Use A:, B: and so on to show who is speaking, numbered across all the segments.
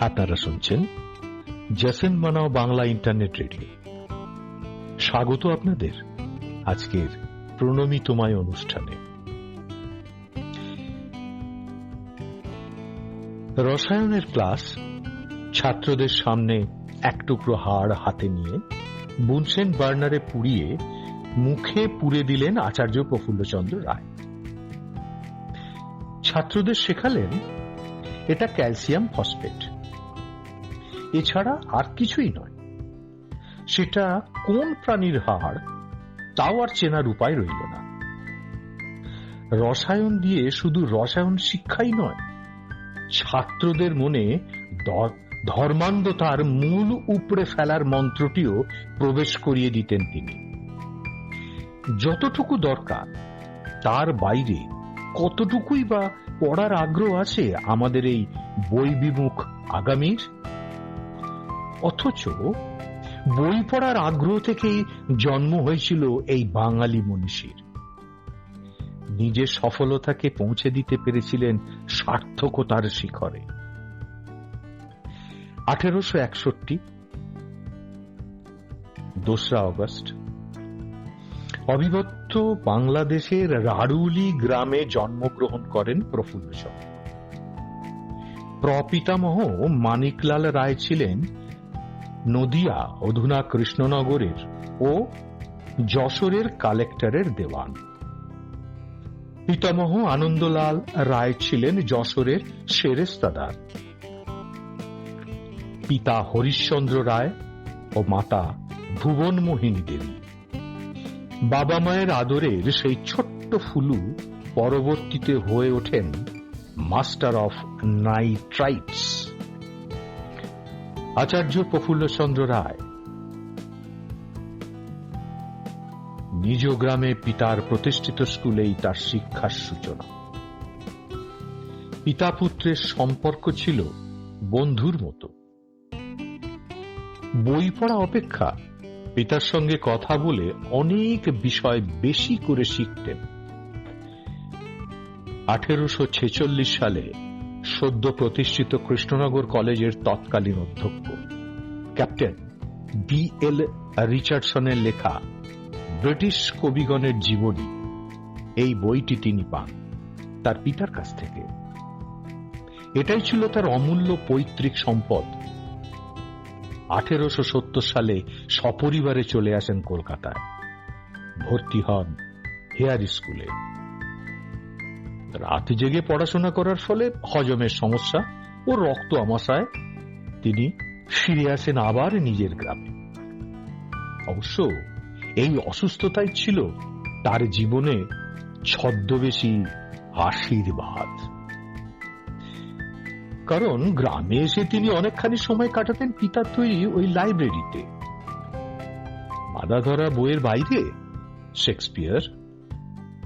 A: আপনারা শুনছেন Jason মানাও Bangla internet radio. স্বাগত আপনাদের আজকের প্রণমী তোমায় অনুষ্ঠানে। রসায়নের ক্লাস। ছাত্রদের সামনে এক টুকরো হাড় হাতে নিয়ে বুনসেন বার্নারে পুড়িয়ে মুখে পুরে দিলেন আচার্য প্রফুল্লচন্দ্র রায়। ছাত্রদের শেখালেন এটা ক্যালসিয়াম ফসফেট, এছাড়া আর কিছুই নয়। সেটা কোন প্রাণীর হাড় তাও আর চেনার উপায় রইল না। রসায়ন দিয়ে শুধু রসায়ন শিক্ষাই নয়, ছাত্রদের মনে ধর্মান্ধতার মূল উপড়ে ফেলার মন্ত্রটিও প্রবেশ করিয়ে দিতেন তিনি। যতটুকু দরকার তার বাইরে কতটুকুই বা পড়ার আগ্রহ আছে আমাদের এই বই বিমুখ আগামীর। অথচ বই পড়ার আগ্রহ থেকেই জন্ম হয়েছিল এই বাঙালি মনীষীর। নিজের সফলতাকে পৌঁছে দিতে পেরেছিলেন সার্থকতার শিখরে। 1861 2 আগস্ট অবিভক্ত বাংলাদেশের রাড়ুলি গ্রামে জন্মগ্রহণ করেন প্রফুল্লচন্দ্র। প্রপিতামহ মানিকলাল রায় ছিলেন নদিয়া অধুনা কৃষ্ণনগরের ও যশোরের কালেক্টরের দেওয়ান। পিতামহ আনন্দলাল রায় ছিলেন যশোরের সেরেস্তাদার। পিতা হরিশ্চন্দ্র রায় ও মাতা ভুবনমোহিনী দেবী। বাবা মায়ের আদরের সেই ছোট্ট ফুলু পরবর্তীতে হয়ে ওঠেন মাস্টার অফ নাইট্রাইটস। আচার্য প্রফুল্লচন্দ্র রায় নিজ গ্রামে পিতার প্রতিষ্ঠিত স্কুলেই তার শিক্ষার সূচনা। পিতা পুত্রের সম্পর্ক ছিল বন্ধুর মতো। বই পড়া অপেক্ষা পিতার সঙ্গে কথা বলে অনেক বিষয় বেশি করে শিখতেন। 1846 সালে সদ্য প্রতিষ্ঠিত কৃষ্ণনগর কলেজের তৎকালীন অধ্যক্ষ ক্যাপ্টেন B.L. রিচার্ডসনের লেখা ব্রিটিশ কবিগণের জীবনী, এই বইটি তিনি পান তার পিতার কাছ থেকে। এটাই ছিল তার অমূল্য পৈতৃক সম্পদ। 1870 সালে সপরিবারে চলে আসেন কলকাতায়। ভর্তি হন হেয়ার স্কুলে। রাত জেগে পড়াশোনা করার ফলে হজমের সমস্যা ও রক্ত আমাশায় তিনি ফিরে আসেন আবার নিজের গ্রামে। অবশ্য এই অসুস্থতাই ছিল তার জীবনে ছদ্মবেশী আশীর্বাদ। কারণ গ্রামে এসে তিনি অনেকখানি সময় কাটাতেন পিতার তৈরি ওই লাইব্রেরিতে। বাঁধা ধরা বইয়ের বাইরে শেক্সপিয়ার,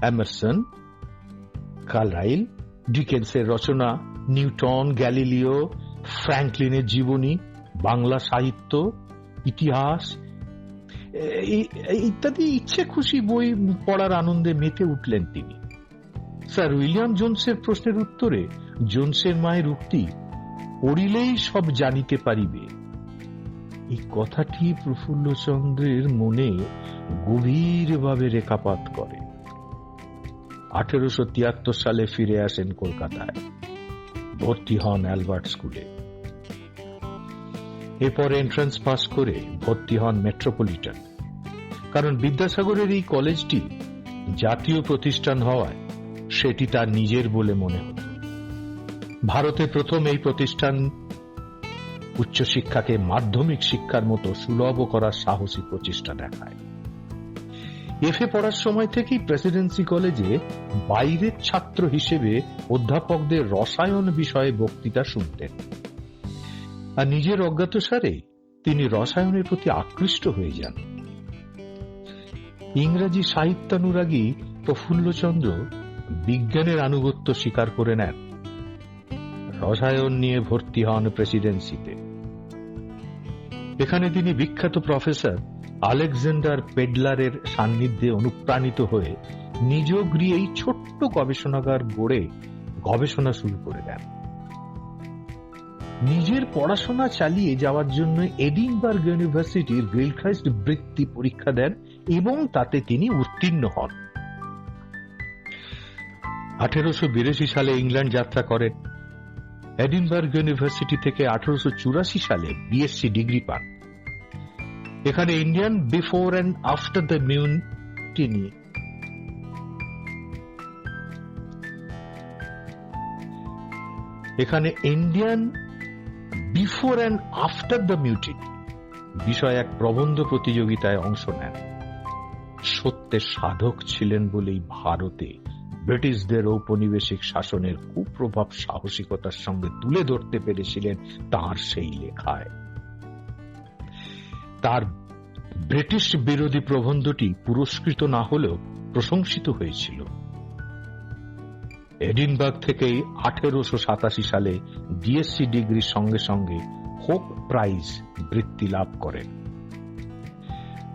A: এমারসন, কার্লাইল, ডিকেন্সের রচনা, নিউটন, গ্যালিলিও, ফ্র্যাঙ্কলিনের জীবনী, বাংলা সাহিত্য, ইতিহাস ইত্যাদি ইচ্ছে খুশি বই পড়ার আনন্দে মেতে উঠলেন তিনি। স্যার উইলিয়াম জোনসের প্রশ্নের উত্তরে জোনসের মায়ের উক্তি, পড়িলেই সব জানিতে পারিবে, এই কথাটি প্রফুল্লচন্দ্রের মনে গভীরভাবে রেখাপাত করে। 1873 সালে ফিরে আসেন কলকাতায়। ভর্তি হন অ্যালবার্ট স্কুলে। এরপর এন্ট্রান্স পাস করে ভর্তি হন মেট্রোপলিটন। কারণ বিদ্যাসাগরের এই কলেজটি জাতীয় প্রতিষ্ঠান হওয়ায় সেটি তার নিজের বলে মনে হতো। ভারতে প্রথম এই প্রতিষ্ঠান উচ্চশিক্ষাকে মাধ্যমিক শিক্ষার মতো সুলভ করার সাহসী প্রচেষ্টা দেখায়। এফএ পড়ার সময় থেকেই প্রেসিডেন্সি কলেজে বাইরের ছাত্র হিসেবে অধ্যাপকদের রসায়ন বিষয়ে বক্তৃতা শুনতেন। আর নিজের অজ্ঞাতসারে তিনি রসায়নের প্রতি আকৃষ্ট হয়ে যান। ইংরেজি সাহিত্যানুরাগী প্রফুল্লচন্দ্র বিজ্ঞানের আনুগত্য স্বীকার করে নেন। রসায়ন নিয়ে ভর্তি হন প্রেসিডেন্সিতে। এখানে তিনি বিখ্যাত প্রফেসর আলেকজান্ডার পেডলারের সান্নিধ্যে অনুপ্রাণিত হয়ে নিজ গৃহেই ছোট্ট গবেষণাগার গড়ে গবেষণা শুরু করে দেন। নিজের পড়াশোনা চালিয়ে যাওয়ার জন্য এডিনবার্গ ইউনিভার্সিটির গিল্ডক্রাইস্ট বৃত্তি পরীক্ষা দেন এবং তাতে তিনি উত্তীর্ণ হন। 1882 সালে ইংল্যান্ড যাত্রা করেন। এডিনবার্গ ইউনিভার্সিটি থেকে 1884 সালে বিএসসি ডিগ্রি পান। এখানে Indian before and after the mutiny before and after the mutiny বিষয় এক প্রবন্ধ প্রতিযোগিতায় অংশ নেন। সত্যের সাধক ছিলেন বলেই ভারতে ব্রিটিশদের ঔপনিবেশিক শাসনের কুপ্রভাব সাহসিকতার সঙ্গে তুলে ধরতে পেরেছিলেন তার সেই লেখায়। তার ব্রিটিশ বিরোধী প্রবন্ধটি পুরস্কৃত না হলেও প্রশংসিত হয়েছিল। এডিনবার্গ থেকেই 1887 সালে বিএসসি ডিগ্রির সঙ্গে সঙ্গে হোপ প্রাইজ বৃত্তি লাভ করেন।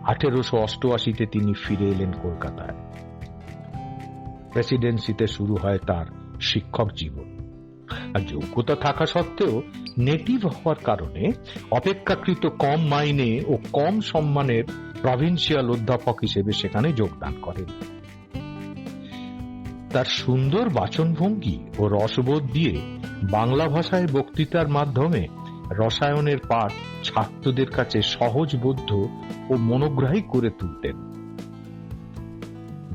A: 1888 তিনি ফিরে এলেন কলকাতায়। প্রেসিডেন্সিতে শুরু হয় তার শিক্ষক জীবন। আর যোগ্যতা থাকা সত্ত্বেও নেটিভ হওয়ার কারণে অপেক্ষাকৃত কম মাইনে ও কম সম্মানের প্রভিন্সিয়াল অধ্যাপক হিসেবে সেখানে যোগদান করেন। তার সুন্দর বাচনভঙ্গি ও রসবোধ দিয়ে বাংলা ভাষায় বক্তৃতার মাধ্যমে রসায়নের পাঠ ছাত্রদের কাছে সহজবোধ্য ও মনোগ্রাহী করে তুলতেন।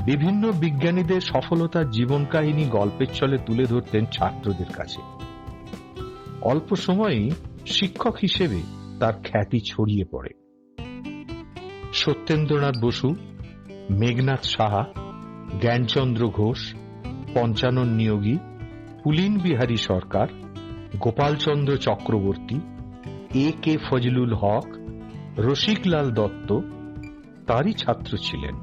A: বিভিন্ন বিজ্ঞানীদের সফলতার জীবন কাহিনী গল্পের ছলে তুলে ধরতেন ছাত্রদের কাছে। অল্প সময়েই শিক্ষক হিসেবে তার খ্যাতি ছড়িয়ে পড়ে। সত্যেন্দ্রনাথ বসু, মেঘনাথ সাহা, জ্ঞানচন্দ্র ঘোষ, পঞ্চানন নিয়োগী, পুলিন বিহারী সরকার, গোপালচন্দ্র চক্রবর্তী, এ কে ফজলুল হক, রসিকলাল দত্ত তারই ছাত্র ছিলেন।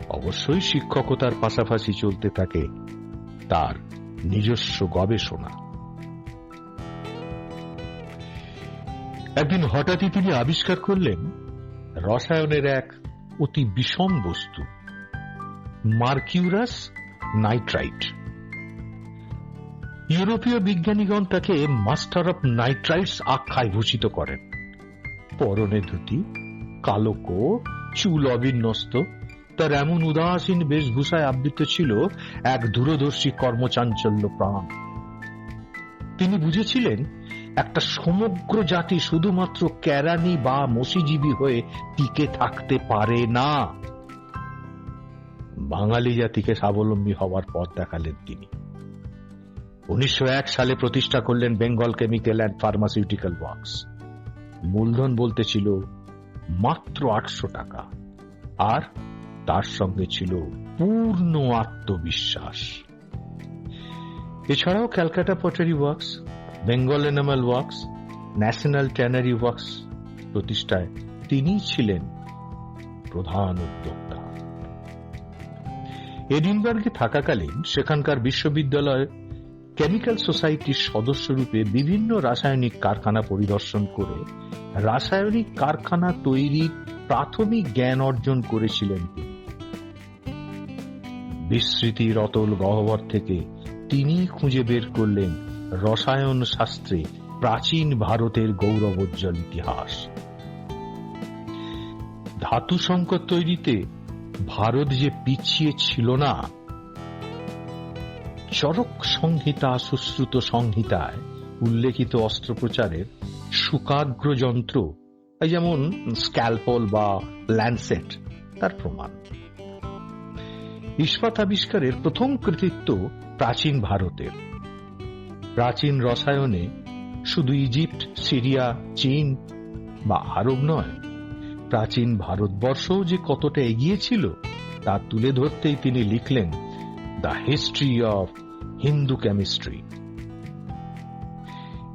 A: অবশ্যই শিক্ষকতার পাশাপাশি চলতে থাকে তার নিজস্ব গবেষণা। একদিন হঠাৎই তিনি আবিষ্কার করলেন রসায়নের এক অতি বিষম বস্তু, মার্কিউরাস নাইট্রাইট। ইউরোপীয় বিজ্ঞানীগণ তাকে মাস্টার অফ নাইট্রাইটস আখ্যায় ভূষিত করেন। পরনে ধুতি, কালো কোট, চুল অবিন্যস্ত, তার এমন উদাসীন বেশভূষায় আবৃত ছিল এক দূরদর্শী কর্মচাঞ্চল্য প্রাণ। তিনি বুঝেছিলেন একটা সমগ্র জাতি শুধুমাত্র কেরানি বা মসিজীবী হয়ে টিকে থাকতে পারে না। বাঙালি জাতিকে স্বাবলম্বী হওয়ার পথ দেখালেন তিনি। 1901 সালে প্রতিষ্ঠা করলেন Bengal chemical and pharmaceutical works. মূলধন বলতে ছিল মাত্র 800 টাকা, আর তার সঙ্গে ছিল পূর্ণ আত্মবিশ্বাস। এছাড়াও Calcutta pottery works, Bengal enamel works, national tannery works প্রতিষ্ঠায় তিনি ছিলেন প্রধান উদ্যোক্তা। এডিনবার্গে থাকাকালীন সেখানকার বিশ্ববিদ্যালয় কেমিক্যাল সোসাইটির সদস্যরূপে বিভিন্ন রাসায়নিক কারখানা পরিদর্শন করে রাসায়নিক কারখানা তৈরির প্রাথমিক জ্ঞান অর্জন করেছিলেন তিনি। বিস্মৃতির অতল গহ্বর থেকে তিনি খুঁজে বের করলেন রসায়ন শাস্ত্রে প্রাচীন ভারতের গৌরবোজ্জ্বল ইতিহাস। ধাতু সংকট তৈরিতে ভারত যে পিছিয়ে ছিল না, চরক সংহিতা সুশ্রুত সংহিতায় উল্লেখিত অস্ত্রোপচারের শুকাগ্র যন্ত্র, যেমন স্ক্যালপল বা ল্যান্সেট, তার প্রমাণ। ইস্পাত আবিষ্কারের প্রথম কৃতিত্ব প্রাচীন ভারতের। প্রাচীন রসায়নে শুধু ইজিপ্ট, সিরিয়া, চীন বা আরব নয়, প্রাচীন ভারতবর্ষও যে কতটা এগিয়ে ছিল তা তুলে ধরতেই তিনি লিখলেন the history of Hindu chemistry.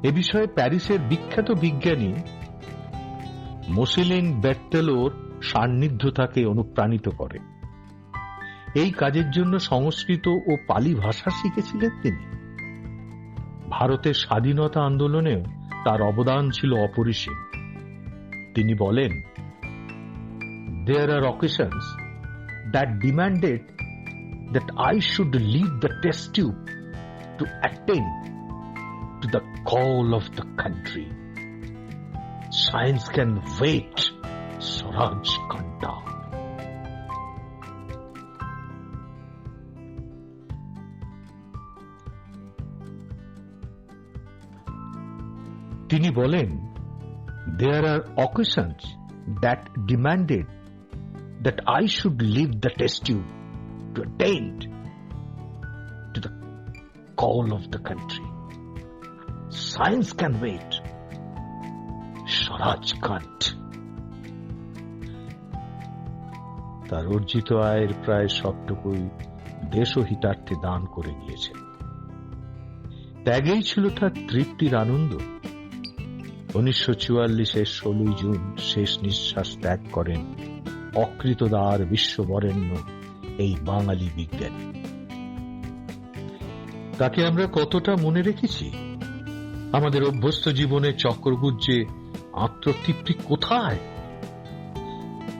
A: এ বিষয়ে প্যারিসের বিখ্যাত বিজ্ঞানী মোসেলিন বের্তেলোর সান্নিধ্য তাকে অনুপ্রাণিত করে। এই কাজের জন্য সংস্কৃত ও পালি ভাষা শিখেছিলেন তিনি। ভারতের স্বাধীনতা আন্দোলনেও তার অবদান ছিল অপরিসীম। তিনি বলেন, There are occasions that demanded that I should leave the test tube to attend to the call of the country. Science can wait, Swaraj Kanta. তিনি বলেন, there are occasions that demanded that I should leave the test tube to attend to the call of the country. Science can wait, Swaraj can't. তার অর্জিত আয়ের প্রায় সবটুকুই দেশহিতার্থে দান করে গিয়েছেন। ত্যাগেই ছিল তার তৃপ্তির আনন্দ। 1944-এর 16 জুন শেষ নিঃশ্বাস ত্যাগ করেন অকৃতদার বিশ্ববরেণ্য এই বাঙালি বিজ্ঞানী। তাকে আমরা কতটা মনে রেখেছি? আমাদের অভ্যস্ত জীবনে চক্রগুজ্জে আত্মতৃপ্তি কোথায়?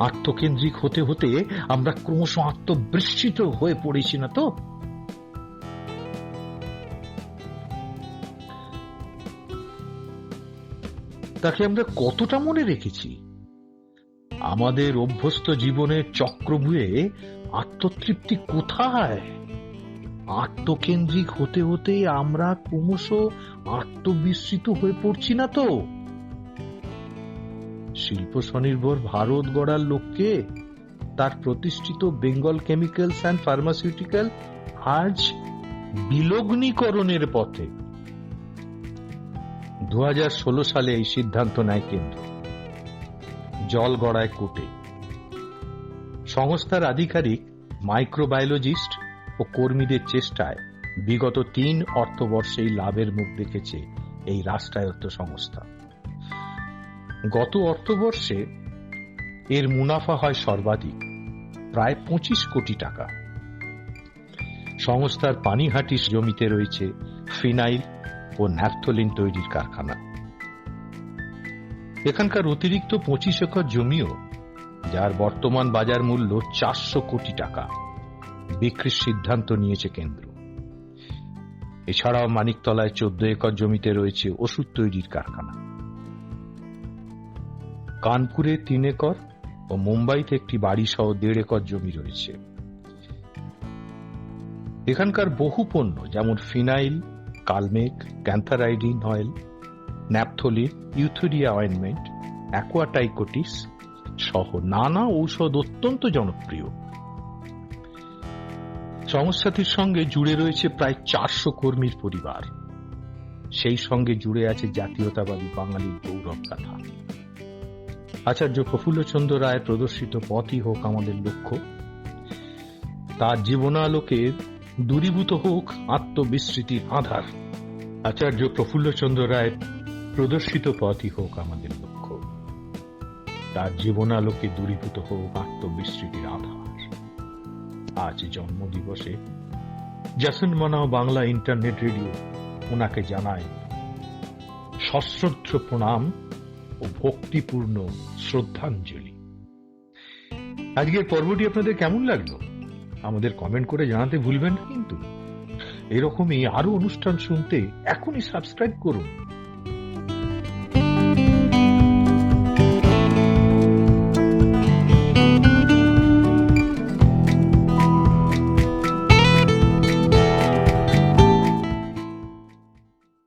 A: আত্মকেন্দ্রিক হতে হতে আমরা ক্রমশ আত্মবিস্মৃত হয়ে পড়েছি না তো? তাকে আমরা কতটা মনে রেখেছি? আমাদের অভ্যস্ত জীবনের চক্রব্যূহে আত্মতৃপ্তি কোথায়? আত্মকেন্দ্রিক হতে হতে আমরা ক্রমশ আত্মবিস্মৃত হয়ে পড়ছি না তো? শিল্প স্বনির্ভর ভারত গড়ার লক্ষ্যে তার প্রতিষ্ঠিত বেঙ্গল কেমিক্যালস অ্যান্ড ফার্মাসিউটিক্যাল আজ বিলগ্নীকরণের পথে। 2016 সালে এই সিদ্ধান্ত নেয় কেন্দ্র। জল গড়ায় কোটে। সংস্থার আধিকারিক, মাইক্রোবায়োলজিস্ট ও কর্মীদের চেষ্টায় বিগত 3 অর্থবর্ষেই লাভের মুখ দেখেছে এই রাষ্ট্রায়ত্ত সংস্থা। গত অর্থবর্ষে এর মুনাফা হয় সর্বাধিক, প্রায় 25 কোটি টাকা। সংস্থার পানিহাটি জমিতে রয়েছে ফিনাইল ও ন্যাপথলিন তৈরির কারখানা। এখানকার অতিরিক্ত 25 একর জমিও, যার বর্তমান বাজার মূল্য 400 কোটি টাকা, বিক্রির সিদ্ধান্ত নিয়েছে কেন্দ্র। এছাড়াও মানিকতলায় 14 একর জমিতে রয়েছে ওষুধ তৈরির কারখানা। কানপুরে 3 একর ও মুম্বাইতে একটি বাড়ি সহ 1.5 একর জমি রয়েছে। এখানকার বহু পণ্য যেমন phenyl, Kalmegh, cantharidine oil, naphthalene, ইউথোরিয়া অয়েনমেন্ট, অ্যাকোয়াটাইকোটিস সহ নানা ঔষধ অত্যন্ত জনপ্রিয়। সংস্থাটির সঙ্গে জুড়ে রয়েছে প্রায় 400 কর্মীর পরিবার। সেই সঙ্গে জুড়ে আছে জাতীয়তাবাদী বাঙালির গৌরব গাথা। আচার্য প্রফুল্লচন্দ্র রায় প্রদর্শিত পথই হোক আমাদের লক্ষ্য। তার জীবনালোকে দূরীভূত হোক আত্মবিস্মৃতির আধার। আচার্য প্রফুল্লচন্দ্র রায় প্রদর্শিত পথই হোক আমাদের লক্ষ্য। তার জীবনালোকে দূরীভূত হোক আত্মবিস্মৃতির আধার। আজ জন্মদিবসে জাসন মানাও বাংলা ইন্টারনেট রেডিও ওনাকে জানায় সশ্রদ্ধ প্রণাম ও ভক্তিপূর্ণ শ্রদ্ধাঞ্জলি। আজকের পর্বটি আপনাদের কেমন লাগলো আমাদের কমেন্ট করে জানাতে ভুলবেন না কিন্তু। এরকমই আরো অনুষ্ঠান শুনতে এখনই সাবস্ক্রাইব করুন